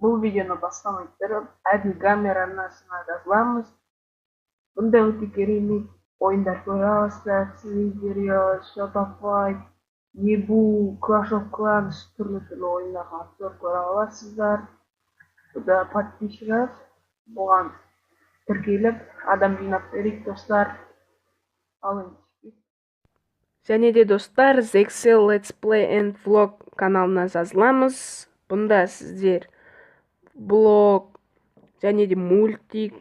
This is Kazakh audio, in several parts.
Бұл видеоны бастамай тұрып, әділ камера арнасына жазыламыз. Бұнда өте керемет ойындар көре аласыздар. Siberia, Shopify, Ebu, Clash of Clans түрлі ойындарға актер көре аласыздар. Бұда подписчиктер бұған тіркеліп, адам жинап берейік достар. Алыңыз. Және де достар, Zexcel Let's Play and Vlog каналына жазыламыз. Бұнда сіздер блог, және де мультик,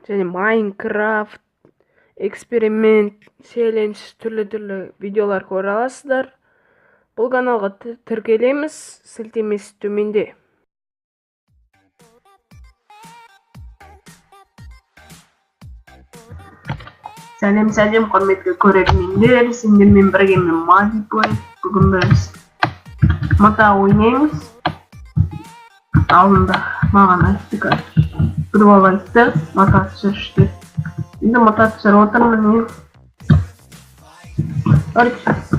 және Майнкрафт, эксперимент, челлендж, түрлі видеолар көре аласыздар. Бұл каналға тіркелеміз, сілтемесі төменде. Сәлем, құрметті көрермендер, сендермен бірге мен Мадиплей. Бүгін біз мата ойнаймыз. Алдында маған айтты, бір бала айтты, мата түсірші деп. Енді мата түсіріп отырмын мен.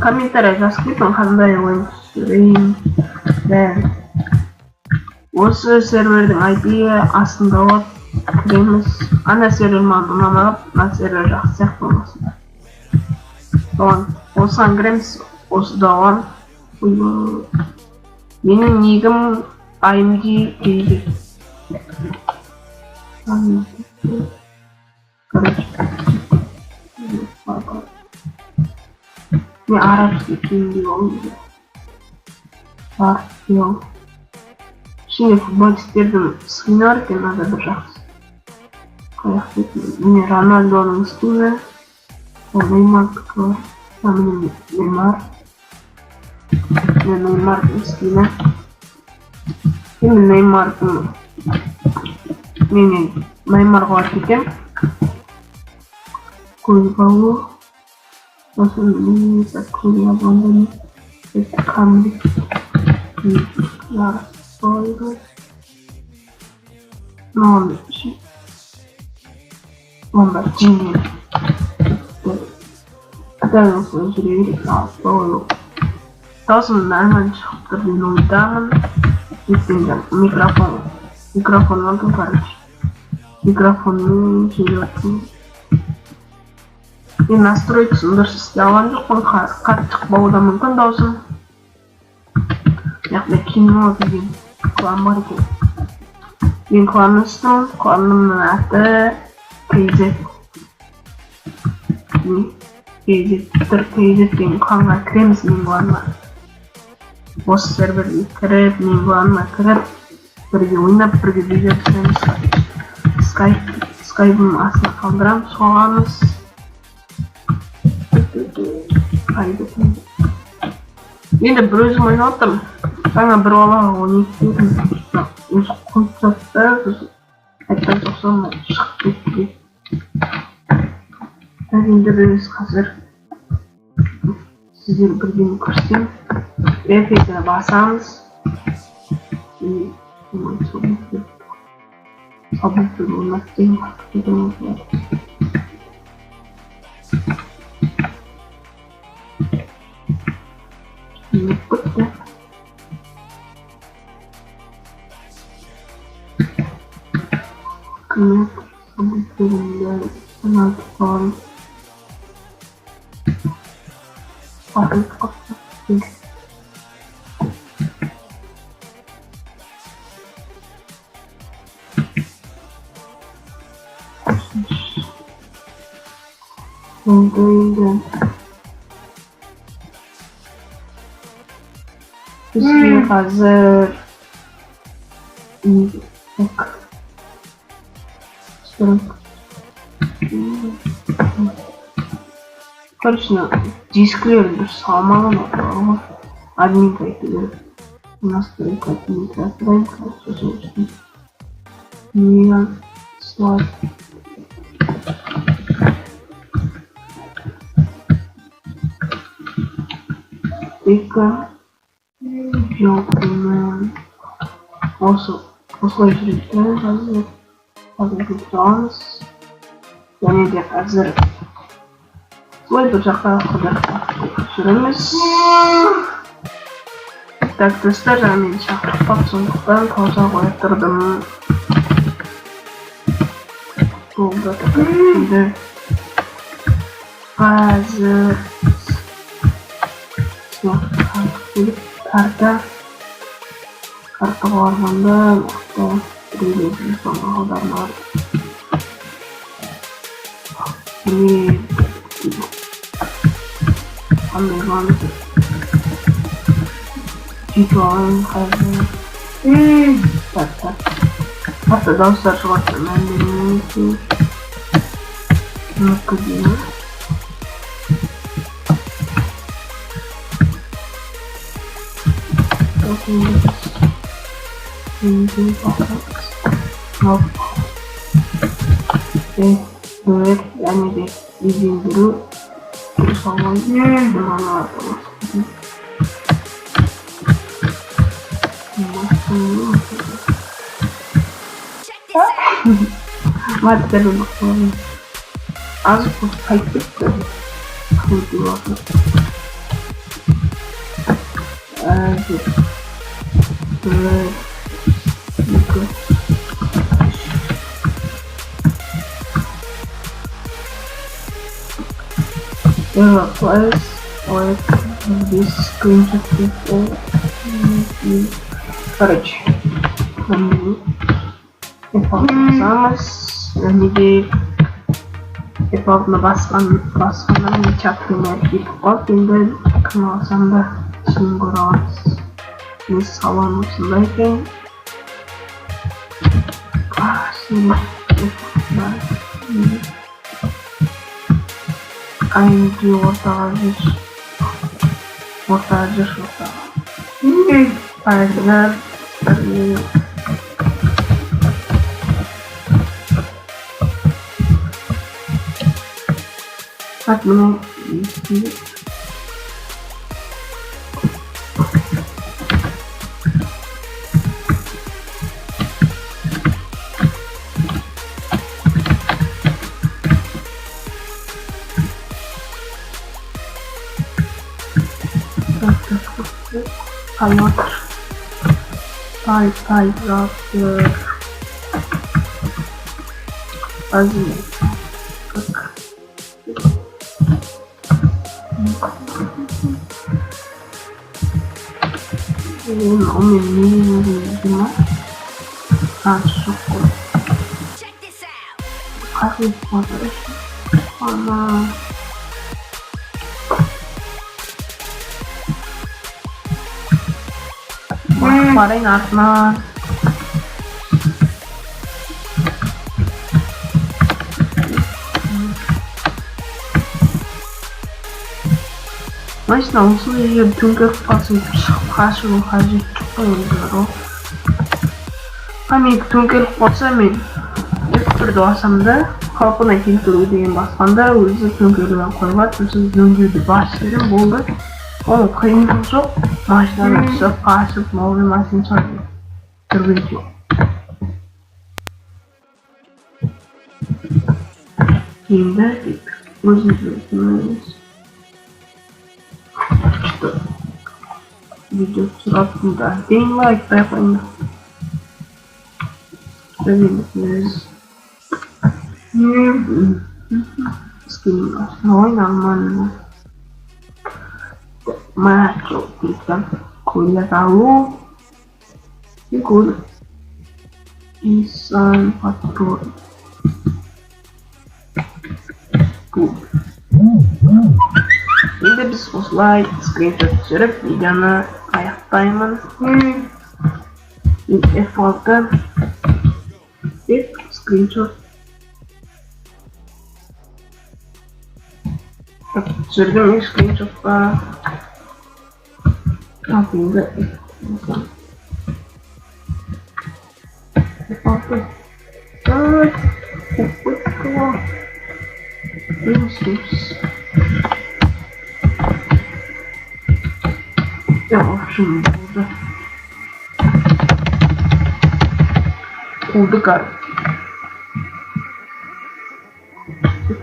Комментарий жазып кетің, қандай ойын түсірейін. Осы сервердің IP астында от. Кіреміз. Ана сервер маған ұнамап, ана сервер жақсы сияқты болмасында. Осыған кіреміз, осы дауан. Менің негім IMG кейде. Мен арабский кейде олды. Партиол. Şimdi futbolistlerden skini eкен, ада бір жақсы. Міне Рональдоның скини, Неймардікі бар. Міне Неймар. Міне Неймардың скини. Міне Неймардың. Міне Неймарға бар кетем. Көзбалу. Сосын міне көзбалу не? Камри. Жарыс ойды. Маған үші. Онда жеңген. Дәл осылай жүре берейік. Даусым нормально шығып тұр мен ойдамын. Микрофон алдым, короче. Микрофонмен сөйлеп. Мен настройкасын дұрыс істей алған жоқпын, қатты шықпауы да мүмкін даусым. Яғни кино деген клан бар екен. Мен кланның үстім, кланымның аты KZ. KZ деген кланға кіреміз мен кланға. Осы серверге кіріп, мен кланға кіріп, бірге ойнап, бірге видео түсіреміз. Скайп'ын астына қалдырамыз, соғамыз. Енді бір өзім ойнап отырмын. Жаңа бір балаға 12 едім. Өзі қойып жатты, айтқан жоқсам шығып кетті. Енді біз қазір сіздер бірден көрсем. Эфирді басамыз. Сабылды ойнап дейін қақтыдым. Күтті. Күмет, сабылдырында, санаты қалым. Қақыт қақты. Енді. Бізге қазір короче, дисклерін дұрыс салмаған ғой. Админка етілер. Настройка админка атырайым. Короче, не слайд. Тека. Жоқымен. Осылай жүректен қазір. Қазір күттіғамыз. Және де қазір солай бір жаққа қыдырып жүреміз. Так, достар мен шақыртпақ сондықтан пауза қойып тұрдым. Болды. Şimdi қазір картаға барғанда мықты біреулердің соңғы аудармалар қандай ғаны жетіп алайын қазір. Hatta дауыстар шығарса мән бермеймін екен. Мүмкін деймін. Duet және де безендіру салмай Mati dulu maksudnya. Aku fight itu. Aku dulu aku. First, or this screenshot before courage. Jadi epoxna basqandan chapqilar qolib endi qilmasam da ishni ko'ramiz. Biz salon shunday ekan. Aynı ortaga jish. Paylar Bak bunu kalmak paylaştır azim Paling Arna Mas não, isso é tudo que eu faço Amigo, tudo que eu faço amigo perdoasamda қалпына келтіру деген басқанда өзі төңкеруден қойылады, сосын жөндеуді басшырым болды. Ол қиындық жоқ, машинаны түсіп, қашып, новый машина шығарды. Жүргенше. Енді өзіміз видео түсіратында дейін лайк байқойыңыз. Біліңіз. Skin ойнаманы macho kita kuliah tahu ikut isan patrol ini bisa slide screenshot jeruk digana kayak diamond ini folder screenshot Surgam screenshot tapi enggak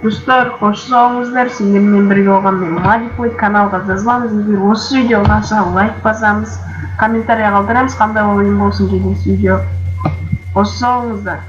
Dostlar, hoş sağolыңыздар. Сендермен бірге болған мен Малифой каналға жазыламыз. Егер осы видео ұнаса лайк басамыз, комментарий калтырамыз, кандай оюн болсун келесі видео. Кошсоңуздар.